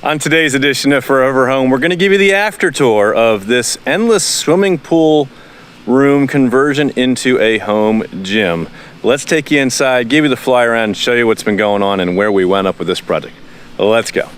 On today's edition of Forever Home, we're going to give you the after tour of this endless swimming pool room conversion into a home gym. Let's take you inside, give you the fly around, and show you what's been going on and where we went up with this project. Let's go.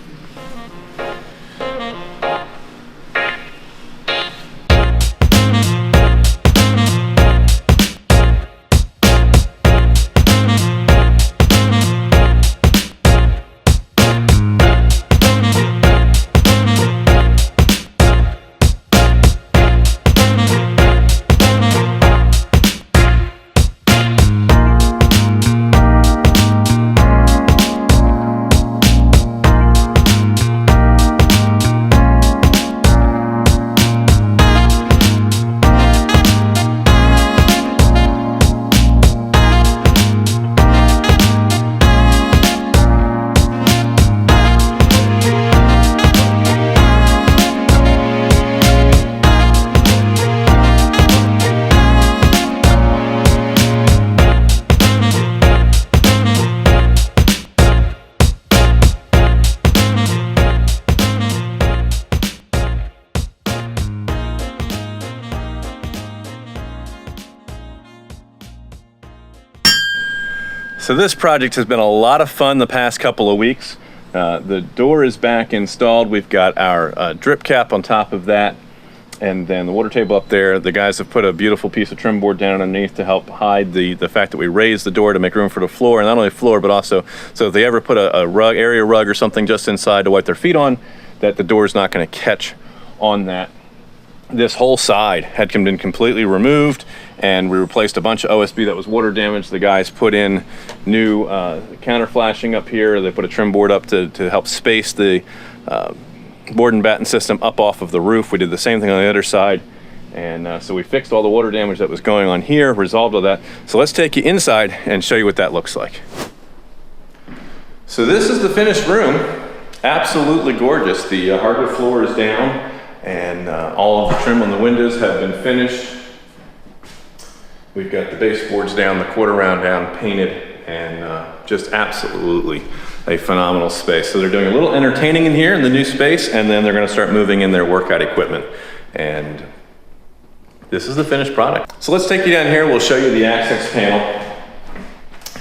So this project has been a lot of fun the past couple of weeks. The door is back installed. We've got our drip cap on top of that, and then the water table up there. The guys have put a beautiful piece of trim board down underneath to help hide the fact that we raised the door to make room for the floor, and not only floor, but also so if they ever put a rug, area rug or something just inside to wipe their feet on, that the door is not going to catch on that. This whole side had been completely removed, and we replaced a bunch of OSB that was water damaged. The guys put in new counter flashing up here. They put a trim board up to help space the board and batten system up off of the roof. We did the same thing on the other side, and so we fixed all the water damage that was going on here, resolved all that. So let's take you inside and show you what that looks like. So this is the finished room. Absolutely gorgeous. The hardwood floor is down, and all of the trim on the windows have been finished. We've got the baseboards down, the quarter round down, painted, and just absolutely a phenomenal space. So they're doing a little entertaining in here in the new space, and then they're going to start moving in their workout equipment. And this is the finished product. So let's take you down here. We'll show you the access panel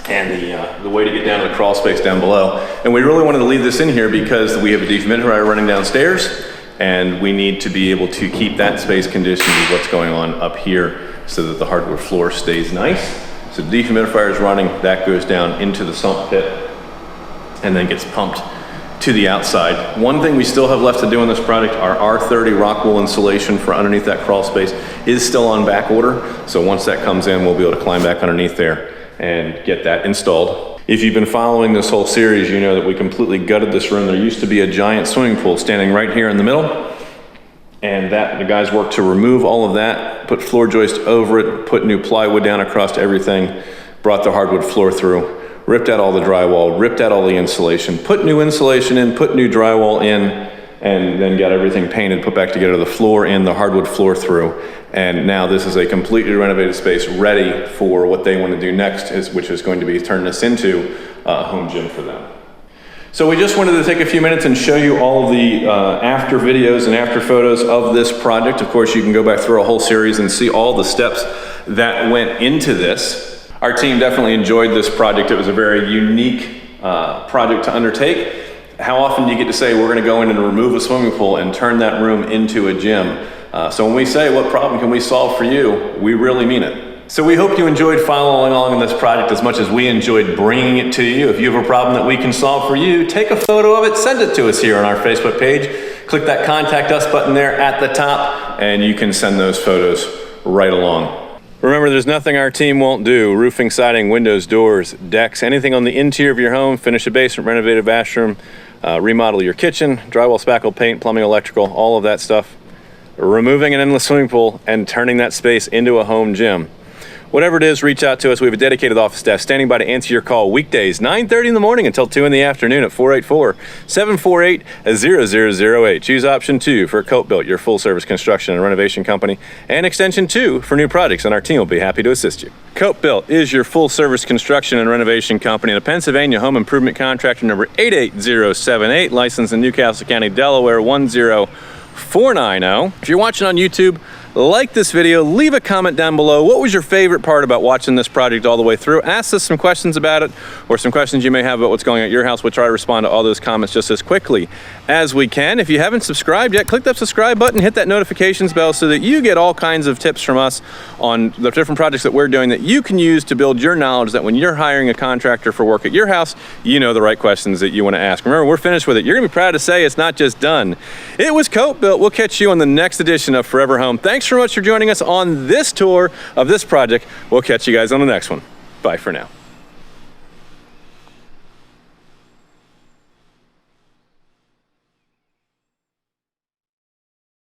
and the way to get down to the crawl space down below. And we really wanted to leave this in here because we have a dehumidifier running downstairs, and we need to be able to keep that space conditioned with what's going on up here so that the hardwood floor stays nice. So the dehumidifier is running, that goes down into the sump pit and then gets pumped to the outside. One thing we still have left to do on this project, our R30 rock wool insulation for underneath that crawl space is still on back order. So once that comes in, we'll be able to climb back underneath there and get that installed. If you've been following this whole series, you know that we completely gutted this room. There used to be a giant swimming pool standing right here in the middle, and that the guys worked to remove all of that, put floor joist over it, put new plywood down across everything, brought the hardwood floor through, ripped out all the drywall, ripped out all the insulation, put new insulation in, put new drywall in, and then got everything painted, put back together, the floor in, the hardwood floor through. And now this is a completely renovated space ready for what they want to do next, which is going to be turn this into a home gym for them. So we just wanted to take a few minutes and show you all of the after videos and after photos of this project. Of course, you can go back through a whole series and see all the steps that went into this. Our team definitely enjoyed this project. It was a very unique project to undertake. How often do you get to say, we're gonna go in and remove a swimming pool and turn that room into a gym? So when we say, what problem can we solve for you, we really mean it. So we hope you enjoyed following along in this project as much as we enjoyed bringing it to you. If you have a problem that we can solve for you, take a photo of it, send it to us here on our Facebook page. Click that Contact Us button there at the top, and you can send those photos right along. Remember, there's nothing our team won't do. Roofing, siding, windows, doors, decks, anything on the interior of your home, finish a basement, renovate a bathroom, remodel your kitchen, drywall, spackle, paint, plumbing, electrical, all of that stuff. Removing an endless swimming pool and turning that space into a home gym. Whatever it is, reach out to us. We have a dedicated office staff standing by to answer your call weekdays, 9:30 in the morning until 2 in the afternoon at 484-748-0008. Choose option 2 for 𝗂𝘁'𝘀, your full-service construction and renovation company, and extension 2 for new projects, and our team will be happy to assist you. 𝗂𝘁'𝘀 is your full-service construction and renovation company and a Pennsylvania home improvement contractor number 88078, licensed in Newcastle County, Delaware 10490. If you're watching on YouTube, like this video, leave a comment down below. What was your favorite part about watching this project all the way through? Ask us some questions about it, or some questions you may have about what's going on at your house. We'll try to respond to all those comments just as quickly as we can. If you haven't subscribed yet, click that subscribe button, hit that notifications bell so that you get all kinds of tips from us on the different projects that we're doing that you can use to build your knowledge, that when you're hiring a contractor for work at your house, you know the right questions that you want to ask. Remember, we're finished with it. You're gonna be proud to say it's not just done. It was 𝗂𝘁'𝘀. We'll catch you on the next edition of Forever Home. Thanks so much for joining us on this tour of this project. We'll catch you guys on the next one. Bye for now.